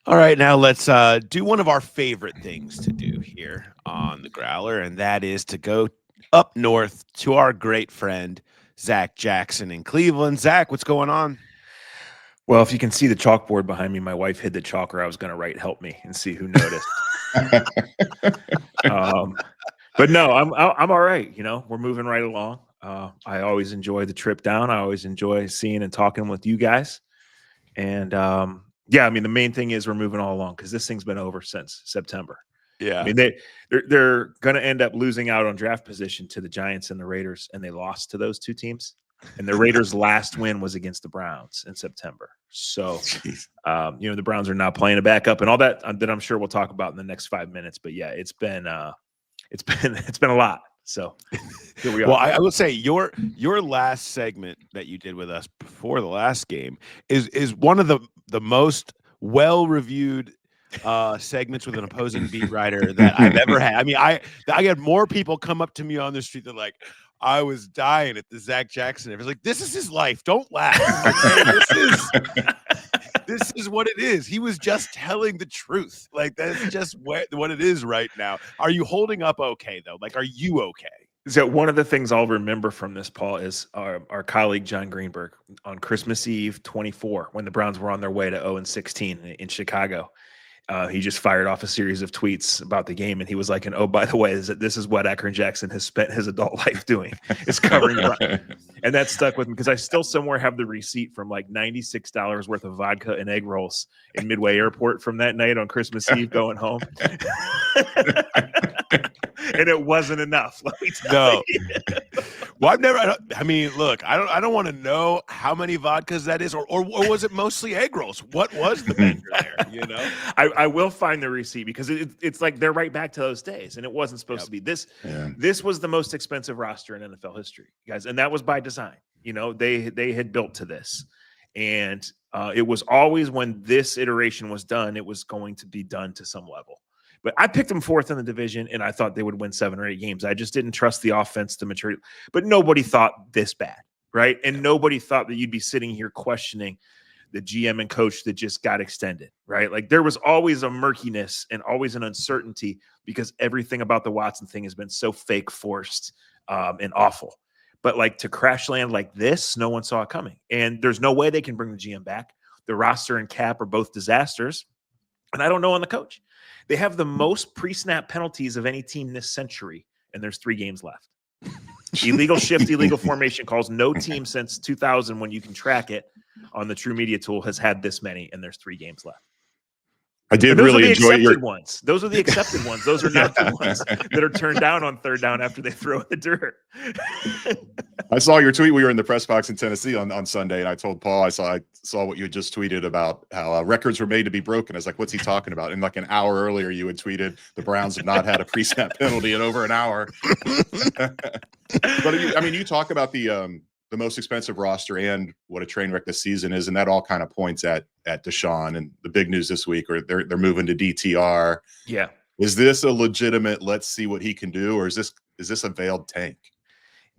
All right, now let's do one of our favorite things to do here on the Growler, and that is to go up north to our great friend Zac Jackson in Cleveland. Zac, what's going on? Well, if you can see the chalkboard behind me, my wife hid the chalk, or I was going to write "help me" and see who noticed. um, but no, I'm all right. We're moving right along. I always enjoy the trip down. I always enjoy seeing and talking with you guys. And yeah, I mean, the main thing is we're moving all along because this thing's been over since September. I Yeah. mean, they're going to end up losing out on draft position to the Giants and the Raiders, and they lost to those two teams. And the Raiders' last win was against the Browns in September. So, the Browns are not playing a backup and all that that I'm sure we'll talk about in the next 5 minutes. But yeah, it's been a lot. So here we are. Well, I will say your last segment that you did with us before the last game is one of the most well reviewed segments with an opposing beat writer that I've ever had. I mean, I had more people come up to me on the street that like I was dying at the Zac Jackson. It was like, this is his life. Don't laugh. Okay? This is what it is. He was just telling the truth. Like that's just what it is right now. Are you holding up okay though? Like, are you okay? So one of the things I'll remember from this, Paul, is our colleague John Greenberg on Christmas Eve 24, when the Browns were on their way to 0-16 in Chicago. He just fired off a series of tweets about the game, and he was like, "And oh, by the way, this is what Akron Jackson has spent his adult life doing, is covering." And that stuck with me because I still somewhere have the receipt from like $96 worth of vodka and egg rolls in Midway Airport from that night on Christmas Eve going home. And it wasn't enough. Let me tell you. Well, I mean, look, I don't want to know how many vodkas that is, or was it mostly egg rolls? What was the vendor there? I will find the receipt because it's like they're right back to those days, and it wasn't supposed to be this. Yeah. This was the most expensive roster in NFL history, guys, and that was by design. They had built to this, and it was always when this iteration was done, it was going to be done to some level. But I picked them fourth in the division, and I thought they would win 7 or 8 games. I just didn't trust the offense to mature. But nobody thought this bad, right? And nobody thought that you'd be sitting here questioning the GM and coach that just got extended, right? Like there was always a murkiness and always an uncertainty because everything about the Watson thing has been so fake, forced, and awful. But like to crash land like this, no one saw it coming. And there's no way they can bring the GM back. The roster and cap are both disasters. And I don't know on the coach. They have the most pre-snap penalties of any team this century, and there's 3 games left. Illegal shift, illegal formation calls. No team since 2000, when you can track it on the True Media tool, has had this many, and there's 3 games left. I did really enjoy your ones. Those are the accepted ones. Those are not the ones that are turned down on 3rd down after they throw in the dirt. I saw your tweet. We were in the press box in Tennessee on Sunday, and I told Paul I saw what you had just tweeted about how records were made to be broken. I was like, "What's he talking about?" And like an hour earlier, you had tweeted the Browns have not had a pre-snap penalty in over an hour. But you talk about the most expensive roster and what a train wreck this season is, and that all kind of points at Deshaun. And the big news this week, or they're moving to DTR. Yeah, is this a legitimate? Let's see what he can do, or is this a veiled tank?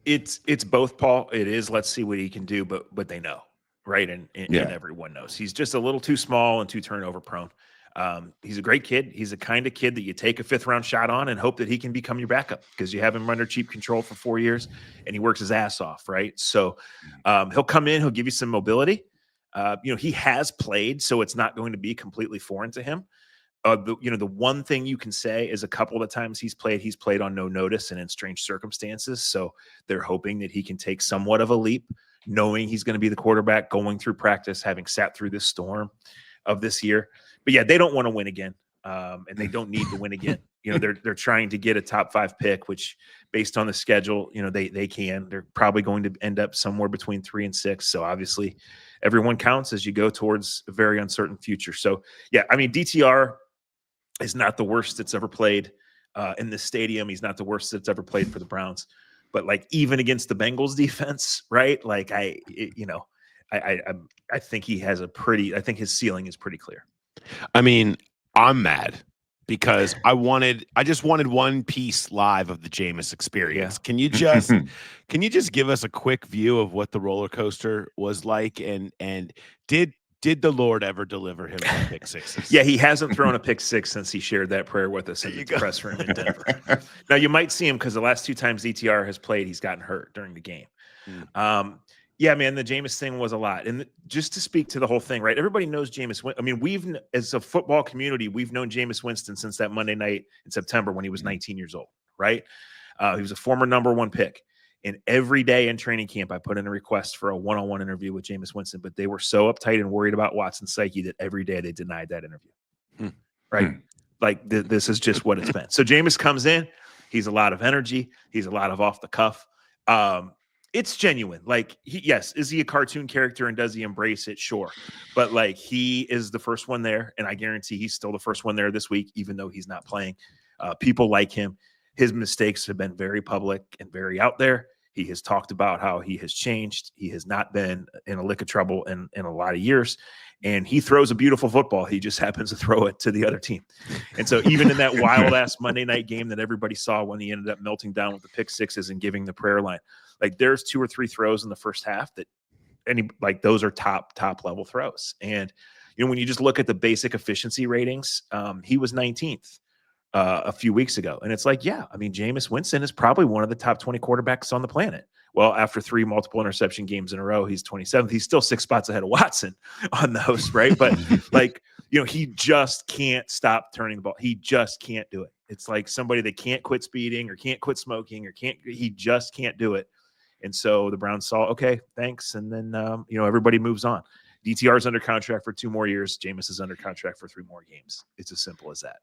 It's both, Paul. It is. Let's see what he can do, but they know, right? And everyone knows he's just a little too small and too turnover prone. He's a great kid. He's the kind of kid that you take a 5th round shot on and hope that he can become your backup because you have him under cheap control for 4 years and he works his ass off. Right. So, he'll come in, he'll give you some mobility. He has played, so it's not going to be completely foreign to him. The one thing you can say is a couple of the times he's played on no notice and in strange circumstances. So they're hoping that he can take somewhat of a leap, knowing he's going to be the quarterback going through practice, having sat through this storm of this year. But yeah, they don't want to win again, and they don't need to win again. They're trying to get a top 5 pick, which based on the schedule, they can. They're probably going to end up somewhere between 3 and 6. So obviously, everyone counts as you go towards a very uncertain future. So yeah, I mean, DTR is not the worst that's ever played in this stadium. He's not the worst that's ever played for the Browns. But like even against the Bengals defense, right? Like I think he has I think his ceiling is pretty clear. I mean, I'm mad because I just wanted one piece live of the Jameis experience. Yeah. Can you just give us a quick view of what the roller coaster was like, and did Did the Lord ever deliver him from pick sixes? Yeah, he hasn't thrown a pick six since he shared that prayer with us in the press room in Denver. Now, you might see him because the last 2 times ETR has played, he's gotten hurt during the game. Yeah, man, the Jameis thing was a lot. And just to speak to the whole thing, right? Everybody knows Jameis Winston. I mean, as a football community, we've known Jameis Winston since that Monday night in September when he was 19 years old, right? He was a former #1 pick. And every day in training camp, I put in a request for a one-on-one interview with Jameis Winston, but they were so uptight and worried about Watson's psyche that every day they denied that interview. Right? Like this is just what it's been. So Jameis comes in. He's a lot of energy. He's a lot of off the cuff. It's genuine. Like, yes, is he a cartoon character and does he embrace it? Sure. But like, he is the first one there. And I guarantee he's still the first one there this week, even though he's not playing. People like him. His mistakes have been very public and very out there. He has talked about how he has changed. He has not been in a lick of trouble in a lot of years. And he throws a beautiful football. He just happens to throw it to the other team. And so even in that wild-ass Monday night game that everybody saw when he ended up melting down with the pick sixes and giving the prayer line, like there's 2 or 3 throws in the first half that those are top level throws. And, you know, when you just look at the basic efficiency ratings, he was 19th. A few weeks ago. And it's like, yeah, I mean, Jameis Winston is probably one of the top 20 quarterbacks on the planet. Well, after 3 multiple interception games in a row, he's 27th. He's still 6 spots ahead of Watson on those, right? But like, you know, he just can't stop turning the ball. He just can't do it. It's like somebody that can't quit speeding or can't quit smoking or he just can't do it. And so the Browns saw, okay, thanks. And then, you know, everybody moves on. DTR is under contract for 2 more years. Jameis is under contract for 3 more games. It's as simple as that.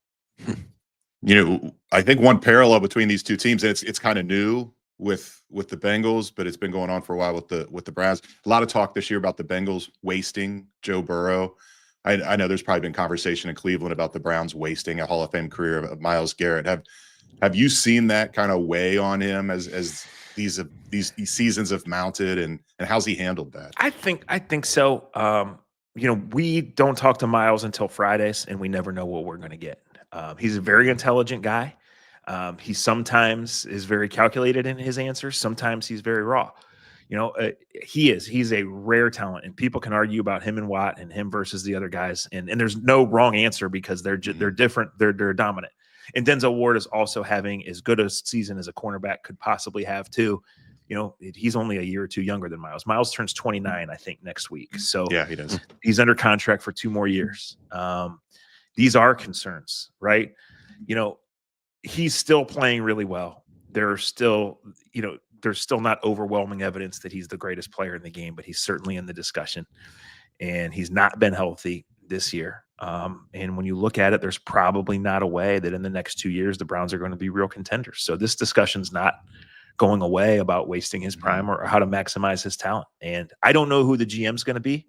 You know, I think one parallel between these 2 teams, and it's kind of new with the Bengals, but it's been going on for a while with the Browns. A lot of talk this year about the Bengals wasting Joe Burrow. I know there's probably been conversation in Cleveland about the Browns wasting a Hall of Fame career of Myles Garrett. Have you seen that kind of weigh on him as these seasons have mounted, and how's he handled that? I think so. You know, we don't talk to Myles until Fridays, and we never know what we're going to get. He's a very intelligent guy. He sometimes is very calculated in his answers. Sometimes he's very raw. You know, he's a rare talent, and people can argue about him and Watt and him versus the other guys. And there's no wrong answer because they're different. They're dominant. And Denzel Ward is also having as good a season as a cornerback could possibly have too. You know, he's only a year or 2 younger than Myles. Myles turns 29, I think, next week. So yeah, he does. He's under contract for 2 more years. These are concerns, right? You know, he's still playing really well. There's still not overwhelming evidence that he's the greatest player in the game, but he's certainly in the discussion. And he's not been healthy this year. And when you look at it, there's probably not a way that in the next 2 years, the Browns are going to be real contenders. So this discussion's not going away about wasting his prime or how to maximize his talent. And I don't know who the GM's going to be,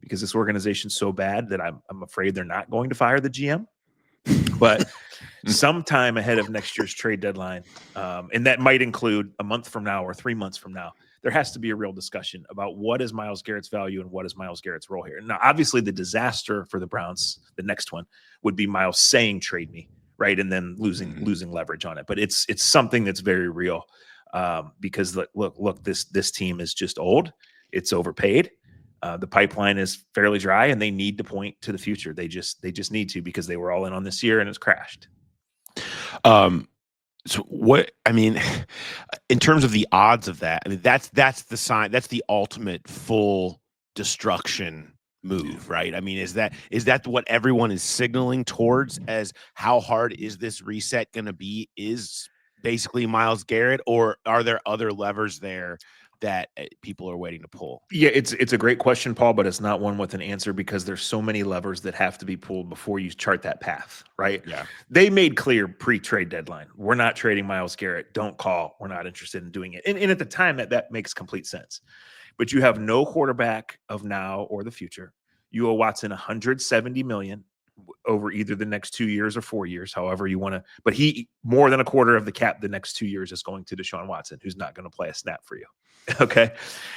because this organization's so bad that I'm afraid they're not going to fire the GM. But sometime ahead of next year's trade deadline, and that might include a month from now or 3 months from now, there has to be a real discussion about what is Myles Garrett's value and what is Myles Garrett's role here. Now, obviously, the disaster for the Browns, the next one, would be Myles saying trade me, right, and then losing leverage on it. But it's something that's very real, because look, this team is just old. It's overpaid. The pipeline is fairly dry, and they need to point to the future. They just need to, because they were all in on this year and it's crashed. So what, I mean, in terms of the odds of that, I mean, that's the sign, that's the ultimate full destruction move, right? I mean, is that what everyone is signaling towards as how hard is this reset going to be? Is basically Myles Garrett, or are there other levers there that people are waiting to pull? Yeah, it's a great question, Paul, but it's not one with an answer, because there's so many levers that have to be pulled before you chart that path, right? Yeah. They made clear pre-trade deadline, we're not trading Myles Garrett. Don't call. We're not interested in doing it. And at the time, that makes complete sense. But you have no quarterback of now or the future. You owe Watson $170 million over either the next 2 years or 4 years, however you want to. But he, more than a quarter of the cap the next 2 years is going to Deshaun Watson, who's not going to play a snap for you. Okay,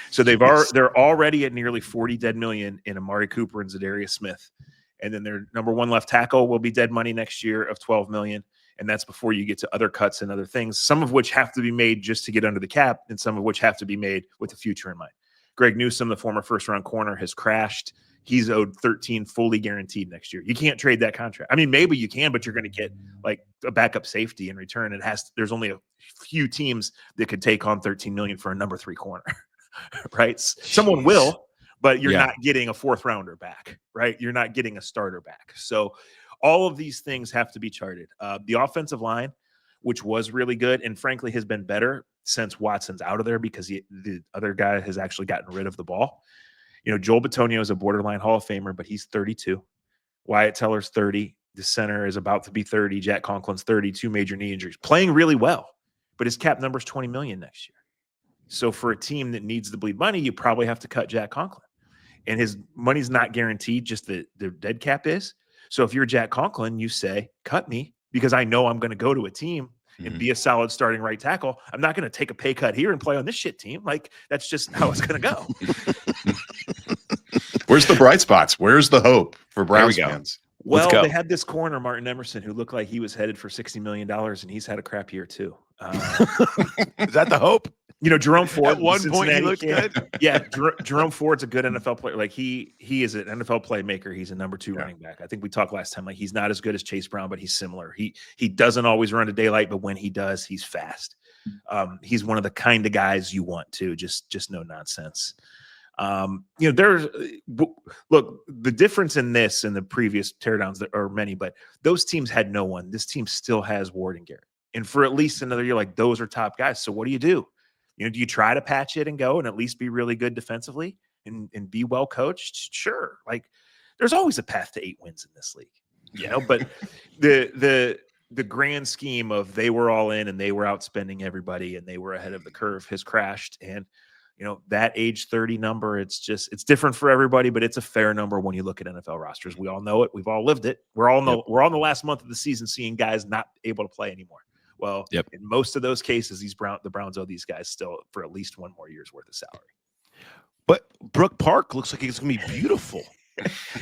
so they're already at nearly $40 dead million in Amari Cooper and Zadarius Smith, and then their number 1 left tackle will be dead money next year of $12 million, and that's before you get to other cuts and other things, some of which have to be made just to get under the cap, and some of which have to be made with the future in mind. Greg Newsome, the former first-round corner, has crashed. he's owed 13 fully guaranteed next year. You can't trade that contract. I mean, maybe you can, but you're going to get like a backup safety in return. There's only a few teams that could take on 13 million for a number 3 corner, right? Someone will, but you're not getting a 4th rounder back, right? You're not getting a starter back. So all of these things have to be charted. The offensive line, which was really good and frankly has been better since Watson's out of there because the other guy has actually gotten rid of the ball. You know, Joel Bitonio is a borderline Hall of Famer, but he's 32. Wyatt Teller's 30. The center is about to be 30. Jack Conklin's 30. 2 major knee injuries. Playing really well, but his cap number is $20 million next year. So for a team that needs to bleed money, you probably have to cut Jack Conklin. And his money's not guaranteed, just the dead cap is. So if you're Jack Conklin, you say, cut me because I know I'm going to go to a team and be a solid starting right tackle. I'm not going to take a pay cut here and play on this shit team. Like, that's just how it's going to go. Where's the bright spots? Where's the hope for Browns fans? Well, they had this corner, Martin Emerson, who looked like he was headed for $60 million, and he's had a crap year too. Is that the hope? You know, Jerome Ford. At one point, he looked good. Yeah, Jerome Ford's a good NFL player. Like he is an NFL playmaker. He's a number 2 running back. I think we talked last time. Like he's not as good as Chase Brown, but he's similar. He doesn't always run to daylight, but when he does, he's fast. He's one of the kind of guys you want to just no nonsense. You know, look, the difference in this and the previous teardowns, there are many, but those teams had no one. This team still has Ward and Garrett. And for at least another year, like those are top guys. So what do? You know, do you try to patch it and go and at least be really good defensively and be well coached? Sure. Like there's always a path to 8 wins in this league, you know, but the grand scheme of they were all in and they were outspending everybody and they were ahead of the curve has crashed. And, you know, that age 30 number, it's different for everybody, but it's a fair number when you look at NFL rosters. We all know it. We've all lived it. We're on the last month of the season seeing guys not able to play anymore. Well, in most of those cases, the Browns owe these guys still for at least 1 more year's worth of salary. But Brook Park looks like it's going to be beautiful.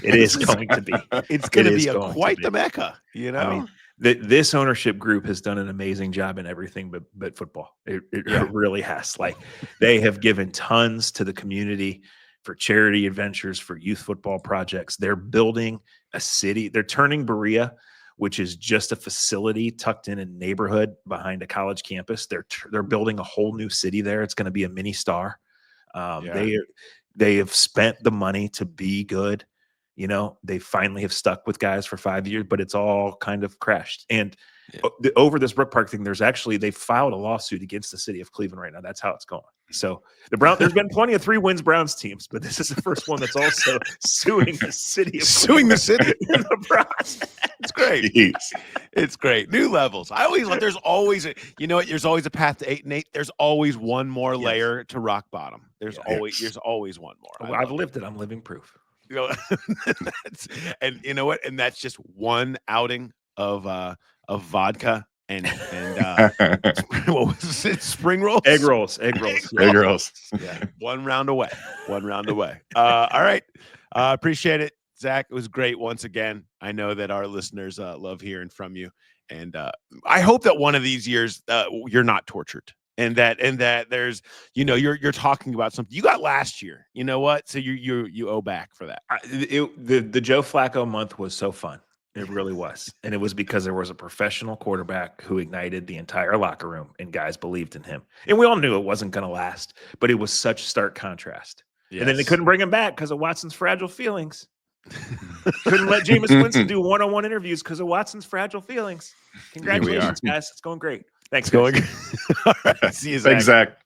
It is going to be. It's going to be quite the mecca, you know? I mean, this ownership group has done an amazing job in everything but football. It really has. Like they have given tons to the community for charity adventures, for youth football projects. They're building a city. They're turning Berea, which is just a facility tucked in a neighborhood behind a college campus. They're building a whole new city there. It's going to be a mini star. They have spent the money to be good. You know, they finally have stuck with guys for 5 years, but it's all kind of crashed. And over this Brook Park thing, they filed a lawsuit against the city of Cleveland right now. That's how it's going. So there's been plenty of 3 wins Browns teams, but this is the first one that's also suing the city in the process. It's great. It's great. New levels. I always like. There's always there's always a path to 8-8. There's always one more layer to rock bottom. There's always one more. I've lived it. I'm living proof. You know, and you know what? And that's just one outing of vodka and what was it? Spring rolls, egg rolls. Yeah, one round away. All right. Appreciate it, Zach. It was great once again. I know that our listeners love hearing from you, and I hope that one of these years you're not tortured. And that there's, you're talking about something you got last year. You know what? So you owe back for that. The Joe Flacco month was so fun. It really was. And it was because there was a professional quarterback who ignited the entire locker room and guys believed in him. And we all knew it wasn't going to last, but it was such stark contrast. Yes. And then they couldn't bring him back because of Watson's fragile feelings. Couldn't let Jameis Winston do one-on-one interviews because of Watson's fragile feelings. Congratulations, guys. It's going great. Thanks, guys. All right. See you, Zach. Thanks, Zach.